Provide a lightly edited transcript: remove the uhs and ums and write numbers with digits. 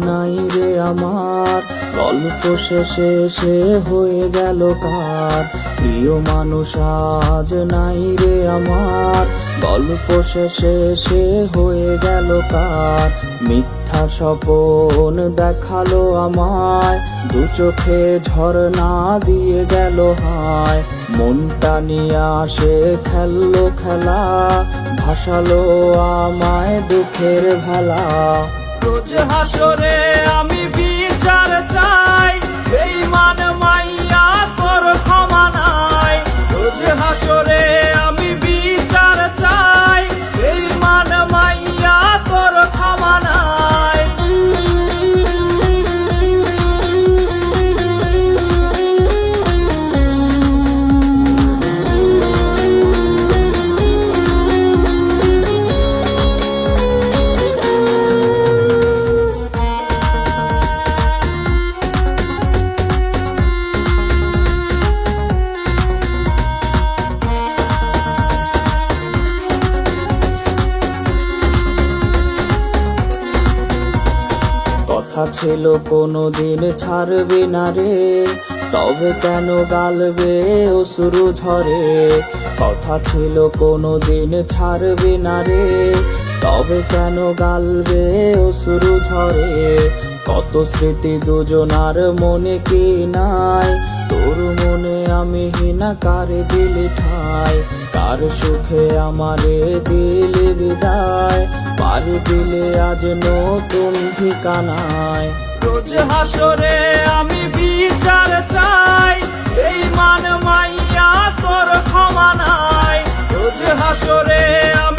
নাই রে আমার, গল্প শেষে সে হয়ে গেল কার। প্রিয় মানুষ আজ নাই রে আমার, গল্প শেষে সে হয়ে গেল কার। মিথ্যা স্বপন দেখালো আমায়, দু চোখে ঝরনা দিয়ে গেল হায়। মনটা নিয়ে আসে খেললো খেলা, ভাসালো আমায় দুঃখের ভেলা। রোজ হাসরে আমি বিচার চাই, বেঈমান মাইয়া তোর ক্ষমা নাই। রোজ হাসরে আমি বিচার চাই, বেঈমান মাইয়া তোর ক্ষমা নাই। কথা ছিল কোনোদিন ছাড়বে না রে, তবে কেন গালবে অশ্রু ঝরে। কথা ছিল কোনোদিন ছাড়বে না রে, তবে কেন গালবে অশ্রু ঝরে। কত স্মৃতি দুজনার মনে কি নাই, তোর মনে আমি হিনা কারে দিলে ঠাই। কার সুখে আমারে দিলে বিদায়, পারি দিলে আজ নতুন ঠিকানায়। রোজ হাসরে আমি বিচার চাই, বেঈমান মাইয়া তোর ক্ষমা নাই। রোজ হাসরে আমি